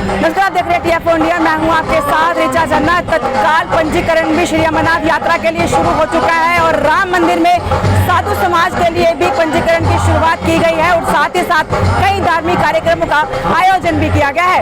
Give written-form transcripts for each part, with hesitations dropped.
नमस्कार, आप देख रहे हैं TF इंडिया। मैं हूं आपके साथ ऋचा जन्ना। तत्काल पंजीकरण भी श्री अमरनाथ यात्रा के लिए शुरू हो चुका है और राम मंदिर में साधु समाज के लिए भी पंजीकरण की शुरुआत की गई है और साथ ही साथ कई धार्मिक कार्यक्रमों का आयोजन भी किया गया है।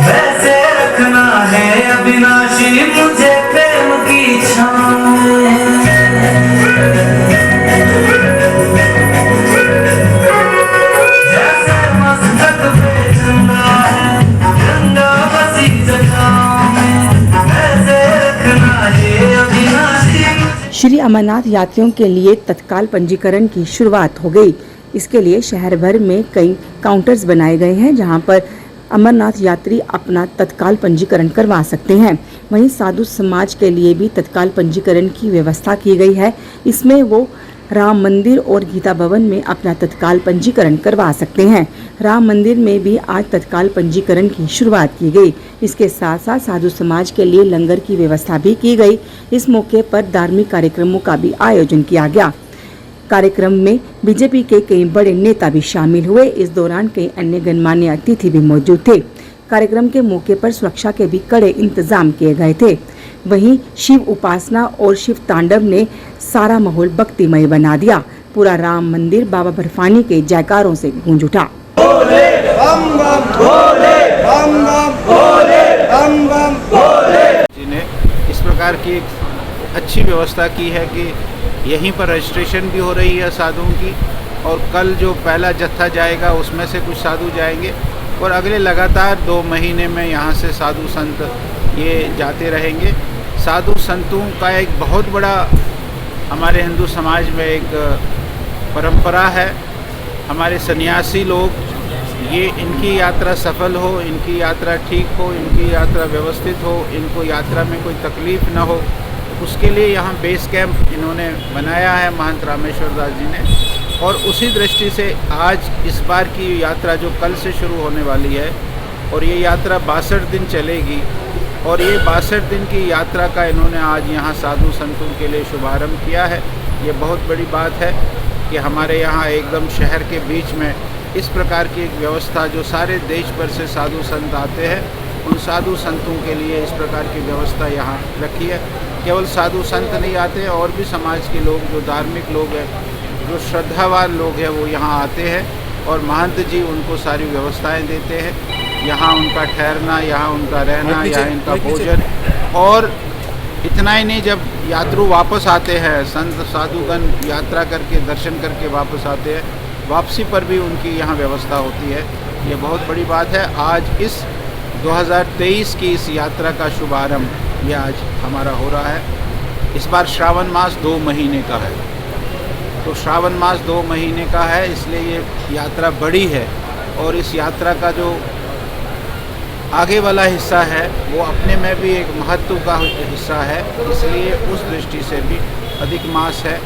वैसे रखना है अविनाशी मुझे प्रेम की छाँव में। जैसे मस्तक पे चंदा है गंगा बसी जटाओं में, वैसे रखना है अविनाशी। श्री अमरनाथ यात्रियों के लिए तत्काल पंजीकरण की शुरुआत हो गई। इसके लिए शहर भर में कई काउंटर्स बनाए गए हैं जहां पर अमरनाथ यात्री अपना तत्काल पंजीकरण करवा सकते हैं। वहीं साधु समाज के लिए भी तत्काल पंजीकरण की व्यवस्था की गई है। इसमें वो राम मंदिर और गीता भवन में अपना तत्काल पंजीकरण करवा सकते हैं। राम मंदिर में भी आज तत्काल पंजीकरण की शुरुआत की गई। इसके साथ साथ साधु समाज के लिए लंगर की व्यवस्था भी की गई। इस मौके पर धार्मिक कार्यक्रमों का भी आयोजन किया गया। कार्यक्रम में बीजेपी के कई बड़े नेता भी शामिल हुए। इस दौरान कई अन्य गणमान्य अतिथि भी मौजूद थे। कार्यक्रम के मौके पर सुरक्षा के भी कड़े इंतजाम किए गए थे। वहीं शिव उपासना और शिव तांडव ने सारा माहौल भक्तिमय बना दिया। पूरा राम मंदिर बाबा बर्फानी के जयकारों से गूंज उठा। भोले बम बम भोले बम बम भोले बम बम भोले। जी ने इस प्रकार की अच्छी व्यवस्था की है कि यहीं पर रजिस्ट्रेशन भी हो रही है साधुओं की, और कल जो पहला जत्था जाएगा उसमें से कुछ साधु जाएंगे और अगले लगातार 2 महीने में यहाँ से साधु संत ये जाते रहेंगे। साधु संतों का एक बहुत बड़ा हमारे हिंदू समाज में एक परंपरा है। हमारे सन्यासी लोग ये इनकी यात्रा सफल हो, इनकी यात्रा ठीक हो, इनकी यात्रा व्यवस्थित हो, इनको यात्रा में कोई तकलीफ़ न हो, उसके लिए यहाँ बेस कैंप इन्होंने बनाया है महंत रामेश्वर दास जी ने। और उसी दृष्टि से आज इस बार की यात्रा जो कल से शुरू होने वाली है और ये यात्रा 62 दिन चलेगी, और ये 62 दिन की यात्रा का इन्होंने आज यहाँ साधु संतों के लिए शुभारंभ किया है। ये बहुत बड़ी बात है कि हमारे यहाँ एकदम शहर के बीच में इस प्रकार की एक व्यवस्था, जो सारे देश भर से साधु संत आते हैं, उन साधु संतों के लिए इस प्रकार की व्यवस्था यहाँ रखी है। केवल साधु संत नहीं आते, और भी समाज के लोग, जो धार्मिक लोग हैं, जो श्रद्धावान लोग हैं, वो यहाँ आते हैं और महंत जी उनको सारी व्यवस्थाएं देते हैं। यहाँ उनका ठहरना, यहाँ उनका रहना, यहाँ इनका भोजन। और इतना ही नहीं, जब यात्रु वापस आते हैं, संत साधुगण यात्रा करके दर्शन करके वापस आते हैं, वापसी पर भी उनकी यहाँ व्यवस्था होती है। ये बहुत बड़ी बात है। आज इस 2023 की इस यात्रा का शुभारंभ ये आज हमारा हो रहा है। इस बार श्रावण मास 2 महीने का है, तो श्रावण मास 2 महीने का है, इसलिए ये यात्रा बड़ी है। और इस यात्रा का जो आगे वाला हिस्सा है वो अपने में भी एक महत्व का हिस्सा है, इसलिए उस दृष्टि से भी अधिक मास है।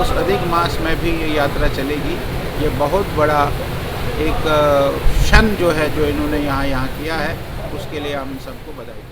उस अधिक मास में भी ये यात्रा चलेगी। ये बहुत बड़ा एक क्षण जो है, जो इन्होंने यहाँ किया है, उसके लिए हम सबको बधाई।